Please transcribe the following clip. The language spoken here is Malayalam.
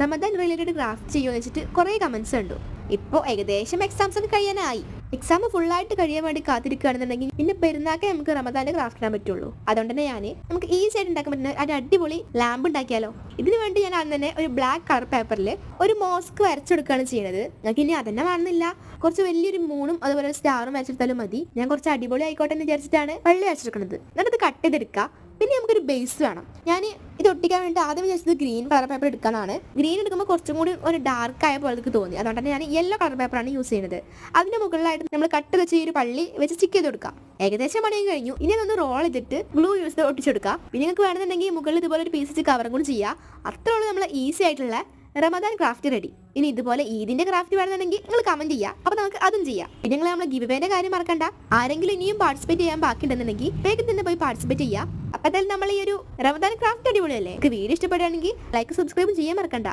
റമദാൻ റിലേറ്റഡ് ക്രാഫ്റ്റ് ചെയ്യുമെന്ന് വെച്ചിട്ട് കുറേ കമൻസ് കണ്ടു. ഇപ്പോൾ ഏകദേശം എക്സാംസ് ഒക്കെ കഴിയാനായി. എക്സാം ഫുള്ളായിട്ട് കഴിയാൻ വേണ്ടി കാത്തിരിക്കുകയാണെന്നുണ്ടെങ്കിൽ പിന്നെ പെരുന്നാക്കെ നമുക്ക് റമദാന്റെ ക്രാഫ്റ്റ് ഇടാൻ പറ്റുള്ളൂ. അതുകൊണ്ട് തന്നെ നമുക്ക് ഈസി ആയിട്ട് ഉണ്ടാക്കാൻ പറ്റുന്ന ഒരു അടിപൊളി ലാമ്പ് ഉണ്ടാക്കിയാലോ. ഇതിനു വേണ്ടി ഞാൻ അന്ന് തന്നെ ഒരു ബ്ലാക്ക് കളർ പേപ്പറിൽ ഒരു മോസ്ക് വരച്ചെടുക്കുകയാണ് ചെയ്യുന്നത്. ഞങ്ങൾക്ക് ഇനി അതന്നെ വേണമെന്നില്ല, കുറച്ച് വലിയൊരു മൂണും അതുപോലെ സ്റ്റാറും വരച്ചെടുത്താലും മതി. ഞാൻ കുറച്ച് അടിപൊളി ആയിക്കോട്ടെ എന്ന് വിചാരിച്ചിട്ടാണ് പള്ളി വരച്ചെടുക്കുന്നത്. എന്നിട്ട് കട്ട് ചെയ്തെടുക്കുക. പിന്നെ നമുക്കൊരു ബേസ് വേണം. ഞാൻ ഇത് ഒട്ടിക്കാൻ വേണ്ടി ആദ്യം വിചാരിച്ചത് ഗ്രീൻ കളർ പേപ്പർ എടുക്കാനാണ്. ഗ്രീൻ എടുക്കുമ്പോൾ കുറച്ചും കൂടി ഒരു ഡാർക്ക് ആയ പോലെ എനിക്ക് തോന്നി. അതുകൊണ്ട് തന്നെ ഞാൻ യെല്ലോ കളർ പേപ്പറാണ് യൂസ് ചെയ്യുന്നത്. അതിന് മുകളിലായിട്ട് നമ്മൾ കട്ട് വെച്ച് ഈ ഒരു പള്ളി വെച്ച് സ്റ്റിക്ക് ചെയ്ത് കൊടുക്കാം. ഏകദേശം പണി കഴിഞ്ഞു. ഇനി അതൊന്ന് റോൾ ചെയ്തിട്ട് ഗ്ലൂ യൂസ് ചെയ്ത് ഒട്ടിച്ചെടുക്കാം. പിന്നെ നിങ്ങൾക്ക് വേണമെന്നുണ്ടെങ്കിൽ മുകളിൽ ഇതുപോലെ ഒരു പീസ് വെച്ച് കവറും കൂടി ചെയ്യുക. അത്രയുള്ള നമ്മൾ ഈസി ആയിട്ടുള്ള റമദാൻ ക്രാഫ്റ്റ് റെഡി. ഇനി ഇതുപോലെ ഈദിന്റെ ക്രാഫ്റ്റ് വേണമെന്നുണ്ടെങ്കിൽ നിങ്ങൾ കമന്റ് ചെയ്യുക. അപ്പൊ നമുക്ക് അതും ചെയ്യാം. പിന്നെ നിങ്ങൾ നമ്മളെ ഗിവ് അവേന്റെ കാര്യം മറക്കണ്ട. ആരെങ്കിലും ഇനിയും പാർട്ടിസിപ്പേറ്റ് ചെയ്യാൻ ബാക്കിയുണ്ടെന്നുണ്ടെങ്കിൽ വേഗം തന്നെ പോയി പാർട്ടിസിപ്പേറ്റ് ചെയ്യുക. അപ്പൊ എന്തായാലും നമ്മൾ ഈ ഒരു റമദാൻ ക്രാഫ്റ്റ് അടിപൊളിയല്ലേ? വീഡിയോ ഇഷ്ടപ്പെടുകയാണെങ്കിൽ ലൈക്ക് സബ്സ്ക്രൈബ് ചെയ്യാൻ മറക്കണ്ട.